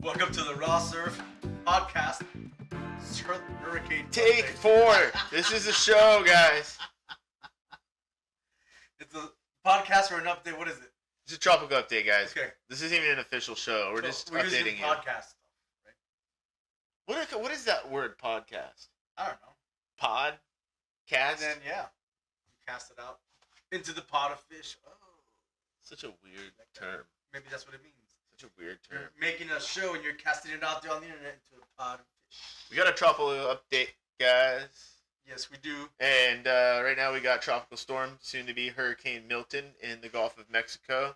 Welcome to the Raw Surf Podcast. Hurricane Take update. 4. This is the show, guys. It's a podcast or an update. What is it? It's a tropical update, guys. Okay. This isn't even an official show. We're just We're using updating you. podcast stuff, right? What is that word, podcast? I don't know. Pod? Cast? And then you cast it out into the pot of fish. Oh, Such a weird term. maybe that's what it means. Such a weird term. You're making a show and you're casting it out there on the internet into a pot of fish. We got a tropical update, guys. Yes, we do. And right now we got tropical storm, soon to be Hurricane Milton in the Gulf of Mexico.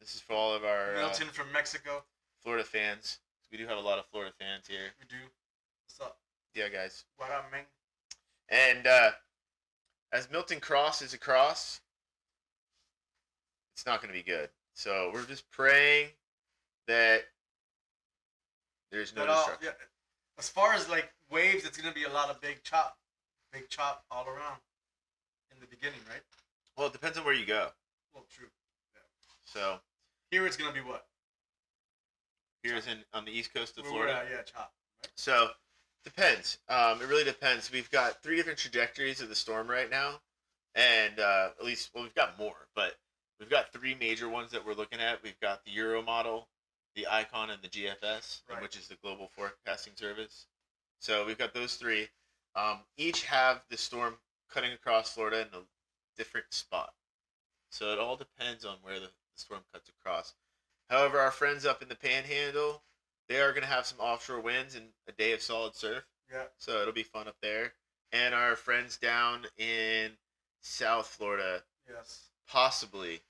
This is for all of our Milton from Mexico. Florida fans. We do have a lot of Florida fans here. We do. What's up? Yeah, guys. What up, man? And as Milton crosses across, it's not going to be good. So we're just praying that there's no destruction. Yeah. As far as like waves, it's gonna be a lot of big chop all around in the beginning, right? Well, it depends on where you go. Well, true. Yeah. So Here it's gonna be what? here's on the east coast of Where Florida. we're at, yeah, chop. Right? So depends. It really depends. We've got 3 different trajectories of the storm right now, and at least we've got more, but we've got 3 major ones that we're looking at. We've got the Euro model, the Icon, and the GFS, Right. which is the Global Forecasting Service. So we've got those 3. Each have the storm cutting across Florida in a different spot. So it all depends on where the storm cuts across. However, our friends up in the Panhandle, they are going to have some offshore winds and a day of solid surf. Yeah. So it'll be fun up there. And our friends down in South Florida Yes. possibly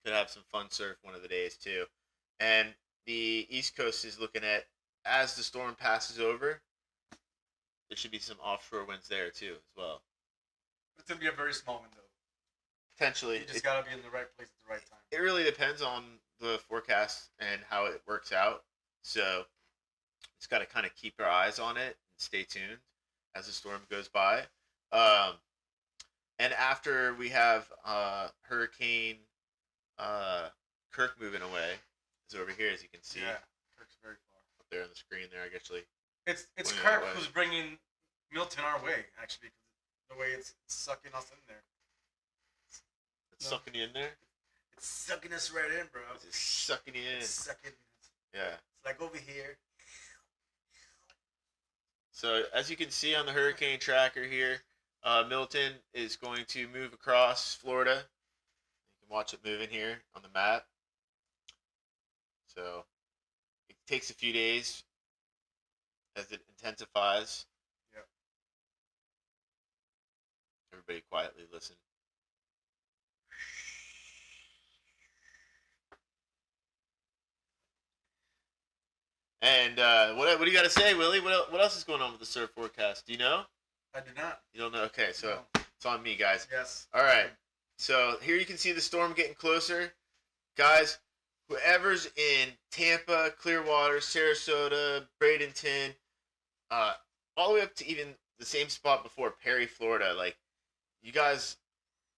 could have some fun surf one of the days too. And the East Coast is looking at, as the storm passes over, there should be some offshore winds there too as well. It's gonna be a very small window. Potentially. You just gotta be in the right place at the right time. It really depends on the forecast and how it works out. So it's got to kind of keep our eyes on it and stay tuned as the storm goes by. And after we have Hurricane Kirk moving away, is over here, as you can see Yeah. Kirk's very far. up there on the screen there. I actually It's Pointing Kirk that way. who's bringing Milton our way, actually, because the way it's sucking us in there. it's No. sucking you in there. It's sucking us right in, bro. It's just sucking you in. It's sucking. Yeah. It's like over here. So as you can see on the hurricane tracker here, Milton is going to move across Florida. You can watch it moving here on the map. So it takes a few days as it intensifies. Yep. Everybody quietly listen. And what do you got to say, Willie? What else is going on with the surf forecast? Do you know? I do not. You don't know? Okay, so No. it's on me, guys. Yes. All right. So here you can see the storm getting closer. Guys, whoever's in Tampa, Clearwater, Sarasota, Bradenton, all the way up to even the same spot before, Perry, Florida, like, you guys,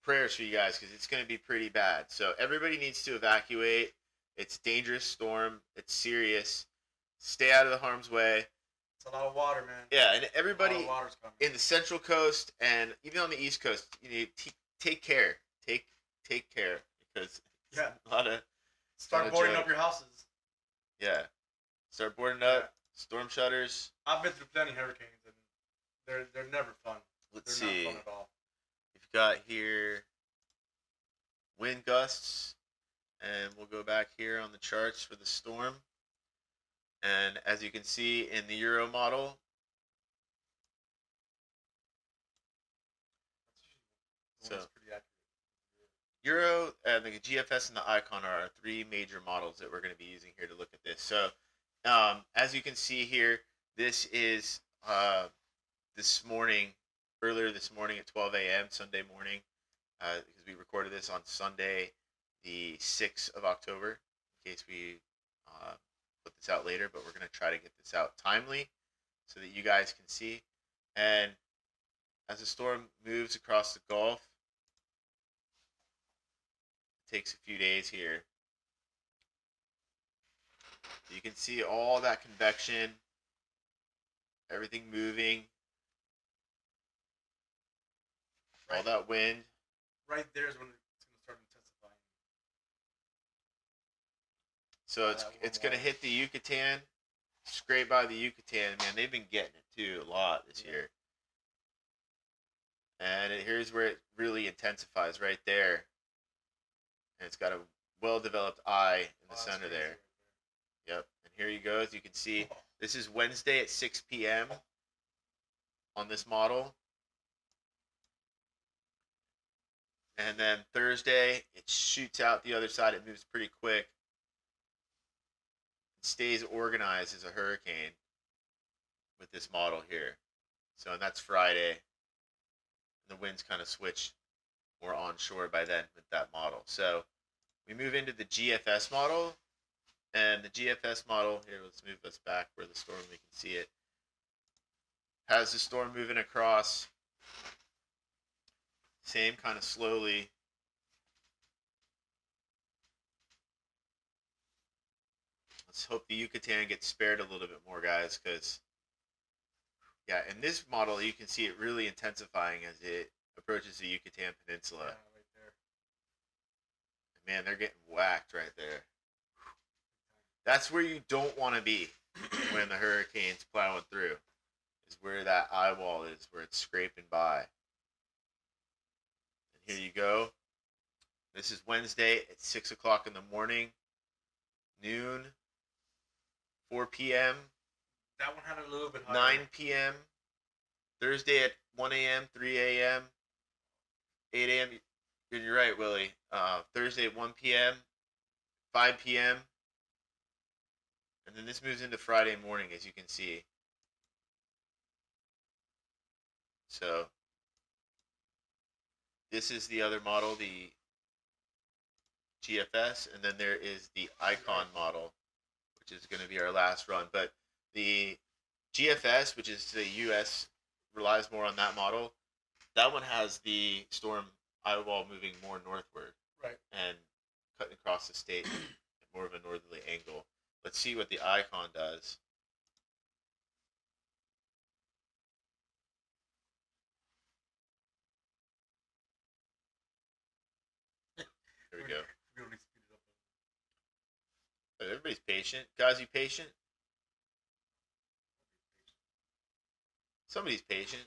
prayers for you guys because it's going to be pretty bad. So everybody needs to evacuate. It's a dangerous storm. It's serious. Stay out of the harm's way. It's a lot of water, man. Yeah, and A lot everybody of water's coming. in the Central Coast and even on the East Coast, you need to take care. Take care because it's Yeah. a lot of Start not a boarding joke. up your houses. yeah. Start boarding up, storm shutters. I've been through plenty of hurricanes, and they're never fun. Let's They're see. not fun at all. We've got here wind gusts, and we'll go back here on the charts for the storm. And as you can see in the Euro model, That's So- pretty accurate. Euro, the GFS, and the Icon are our 3 major models that we're going to be using here to look at this. So, as you can see here, this is earlier this morning at 12 a.m. Sunday morning, because we recorded this on Sunday, the 6th of October, in case we put this out later, but we're going to try to get this out timely so that you guys can see. And as the storm moves across the Gulf, it takes a few days here. You can see all that convection, everything moving, all that wind. Right there is when it's gonna start intensifying. So it's gonna hit the Yucatan, scrape by the Yucatan. Man, they've been getting it too a lot this year. And here's where it really intensifies right there. And it's got a well-developed eye in the center there. Yep. And here you go. As you can see, this is Wednesday at 6 p.m. on this model. And then Thursday, it shoots out the other side. It moves pretty quick. It stays organized as a hurricane with this model here. So, and that's Friday. The winds kind of switch more onshore by then with that model. So we move into the GFS model. And the GFS model, here, let's move us back where the storm, we can see it. Has the storm moving across. Same kind of slowly. Let's hope the Yucatan gets spared a little bit more, guys, because yeah, in this model, you can see it really intensifying as it approaches the Yucatan Peninsula. Yeah, right there. Man, they're getting whacked right there. That's where you don't want to be when the hurricane's plowing through. Is where that eye wall is, where it's scraping by. And here you go. This is Wednesday at 6 o'clock in the morning, noon, 4 p.m., That one had a little bit higher. 9 p.m., Thursday at 1 a.m., 3 a.m., 8 a.m. You're right, Willie. Thursday at 1 p.m., 5 p.m., and then this moves into Friday morning, as you can see. So this is the other model, the GFS, and then there is the Icon model, which is going to be our last run. But the GFS, which is the US, relies more on that model. That one has the storm eye wall moving more northward. Right. And cutting across the state at more of a northerly angle. Let's see what the Icon does. Here we go. We don't need to speed it up. Everybody's patient. Guys, you patient? Somebody's patient.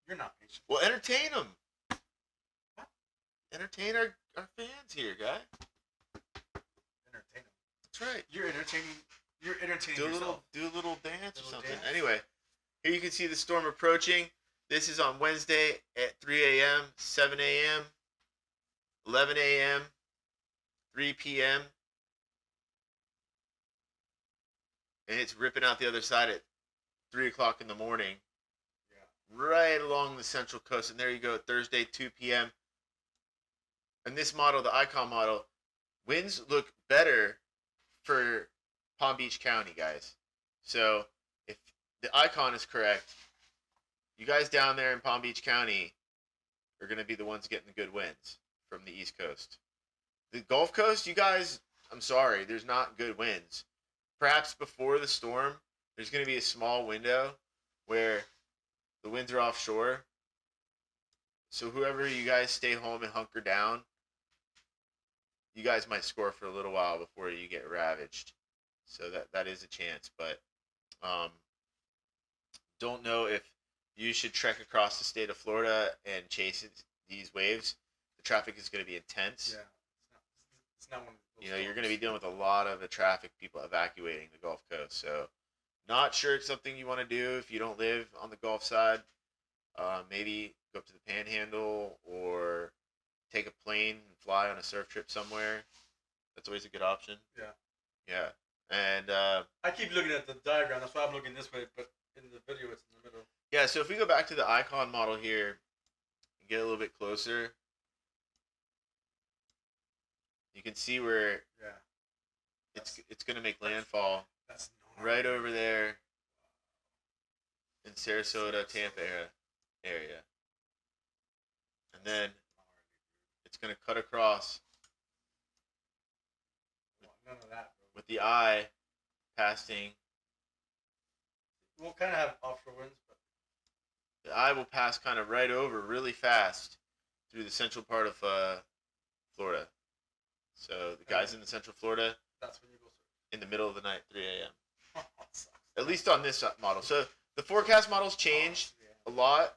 You're not patient. Well, entertain them. What? Entertain our fans here, guy. Entertain them. That's right. You're entertaining yourself. Do a little dance or something. Dance. Anyway, here you can see the storm approaching. This is on Wednesday at 3 a.m., 7 a.m., 11 a.m., 3 p.m. And it's ripping out the other side at 3 o'clock in the morning. Yeah. Right along the central coast. And there you go, Thursday, 2 p.m. And this model, the Icon model, winds look better for Palm Beach County, guys. So if the Icon is correct, you guys down there in Palm Beach County are going to be the ones getting the good winds from the East Coast. The Gulf Coast, you guys, I'm sorry, there's not good winds. Perhaps before the storm, there's going to be a small window where the winds are offshore. So whoever you guys stay home and hunker down, you guys might score for a little while before you get ravaged. So that is a chance. But don't know if you should trek across the state of Florida and chase these waves. The traffic is going to be intense. Yeah. It's not one of those You know, you're storms. going to be dealing with a lot of traffic, people evacuating the Gulf Coast. So not sure it's something you want to do if you don't live on the Gulf side. Maybe go up to the Panhandle or take a plane and fly on a surf trip somewhere. That's always a good option. Yeah. Yeah. And I keep looking at the diagram. That's why I'm looking this way. But in the video, it's in the middle. yeah, so if we go back to the Icon model here and get a little bit closer, you can see where it's going to make landfall That's right over there in Sarasota, Tampa area. And then it's going to cut across None of that, bro. with the eye passing. We'll kind of have offshore winds, but The eye will pass kind of right over really fast through the central part of Florida. So the guys in the central Florida that's when you go surf. in the middle of the night, 3 a.m. Sucks. At least on this model. So the forecast models changed a lot.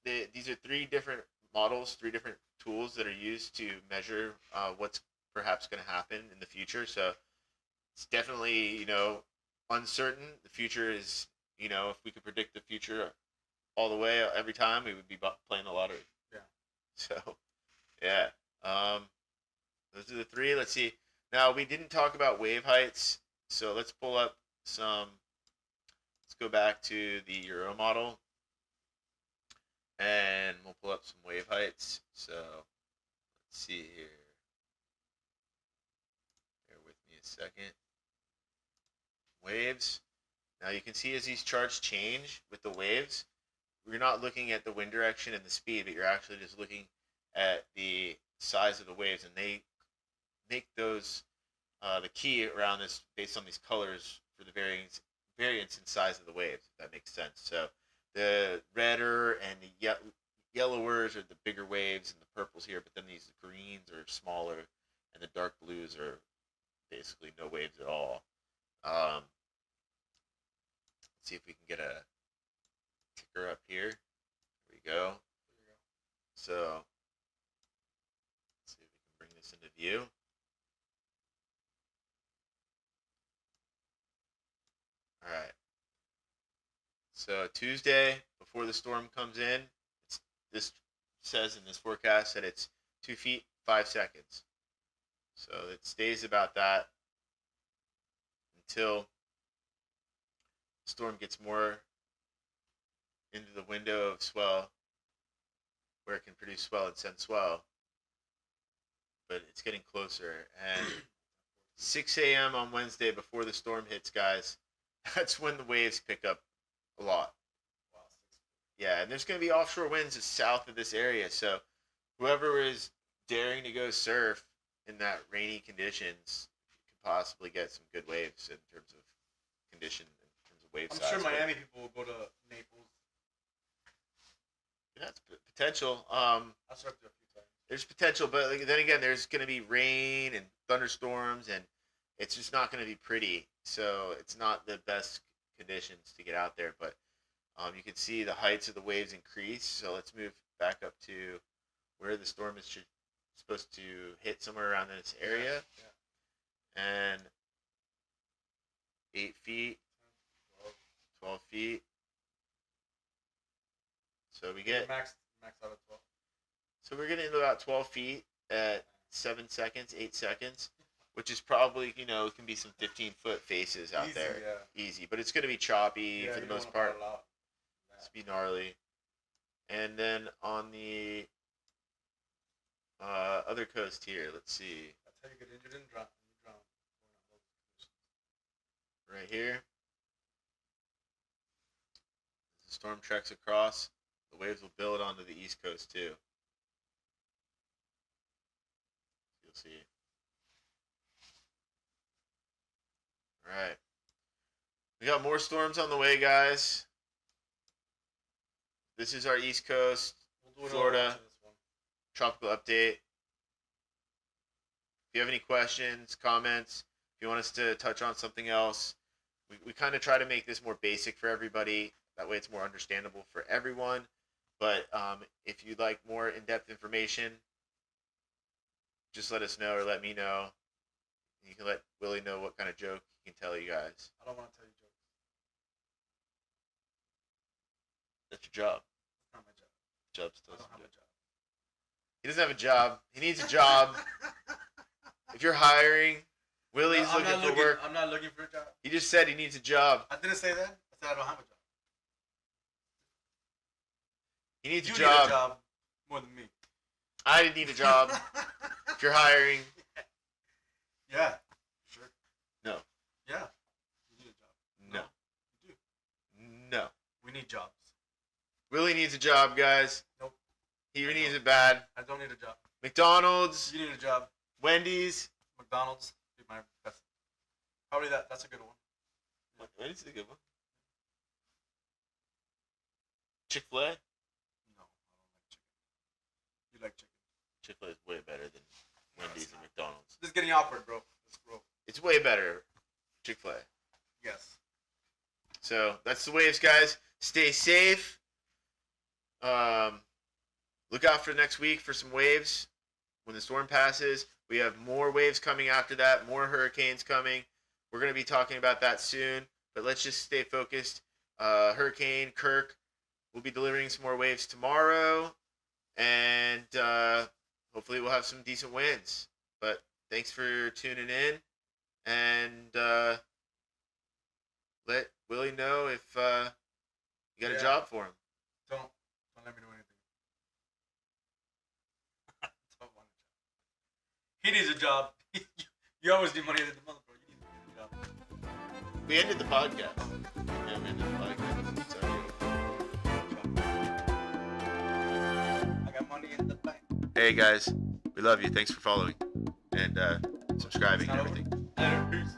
These are 3 different models, 3 different tools that are used to measure what's perhaps going to happen in the future. So it's definitely, uncertain. The future is, if we could predict the future all the way every time, we would be playing the lottery. Yeah. So, yeah. Those are the 3. Let's see. Now, we didn't talk about wave heights. So let's pull up some. Let's go back to the Euro model. And we'll pull up some wave heights. So let's see here. Bear with me a second. Waves. Now you can see as these charts change with the waves, we're not looking at the wind direction and the speed, but you're actually just looking at the size of the waves, and they make those the key around this based on these colors for the variance in size of the waves, if that makes sense. So the redder and the yellowers are the bigger waves, and the purples here, but then these greens are smaller, and the dark blues are basically no waves at all. Let's see if we can get a ticker up here. There we go. So let's see if we can bring this into view. All right. So Tuesday, before the storm comes in, this says in this forecast that it's 2 feet 5 seconds. So it stays about that until the storm gets more into the window of swell, where it can produce swell and send swell. But it's getting closer. And 6 a.m. on Wednesday, before the storm hits, guys, that's when the waves pick up a lot. Wow. Yeah, and there's going to be offshore winds south of this area. So whoever is daring to go surf in that rainy conditions could possibly get some good waves in terms of condition, in terms of wave size. I'm sure Miami people will go to Naples. That's potential. I surfed there a few times. There's potential, but then again, there's going to be rain and thunderstorms, and it's just not going to be pretty. So it's not the best conditions to get out there. But you can see the heights of the waves increase. So let's move back up to where the storm is supposed to hit, somewhere around this area. Yeah. And 8 feet, 12 feet. So we get max out of 12. So we're getting to about 12 feet at 7 seconds, 8 seconds, which is probably, it can be some 15-foot faces out Easy, there. yeah. Easy. But it's going to be choppy for the most part. It's be gnarly. And then on the other coast here, let's see. That's how you get injured and drown. Right here. As the storm treks across, the waves will build onto the east coast too. You'll see. Alright. We got more storms on the way, guys. This is our east coast, Florida tropical update. If you have any questions, comments, if you want us to touch on something else, we kind of try to make this more basic for everybody. That way it's more understandable for everyone. But if you'd like more in-depth information, just let us know or let me know. You can let Willie know what kind of joke he can tell you guys. I don't want to tell you jokes. That's your job. It's not my job. Job's I don't have a job. He doesn't have a job. He needs a job. If you're hiring, Willie's looking for work. I'm not looking for a job. He just said he needs a job. I didn't say that. I said I don't have a job. He needs You a job. need a job more than me. I need a job. If you're hiring. Yeah. Sure. No. Yeah. You need a job. No. You do. No. We need jobs. Willie needs a job, guys. Nope. He needs it bad. I don't need a job. McDonald's. You need a job. Wendy's. McDonald's. Be my best Probably that. That's a good one. Wendy's is a good one. Chick-fil-A? No, I don't like chicken. You like chicken? Chick-fil-A is way better than Wendy's and McDonald's. This is getting awkward, bro. Let's go. It's way better, Chick-fil-A. Yes. So that's the waves, guys. Stay safe. Look out for next week for some waves when the storm passes. We have more waves coming after that, more hurricanes coming. We're going to be talking about that soon, but let's just stay focused. Hurricane Kirk will be delivering some more waves tomorrow, and hopefully we'll have some decent winds. But thanks for tuning in, and let Willie know if you got a job for him. Don't let me know anything. Don't want a job. He needs a job. You always need money at the month, bro. You need a job. We ended the podcast. Yeah, we ended the podcast. Sorry. I got money in the bank. Hey guys, we love you. Thanks for following and subscribing It's and not everything. over. Peace.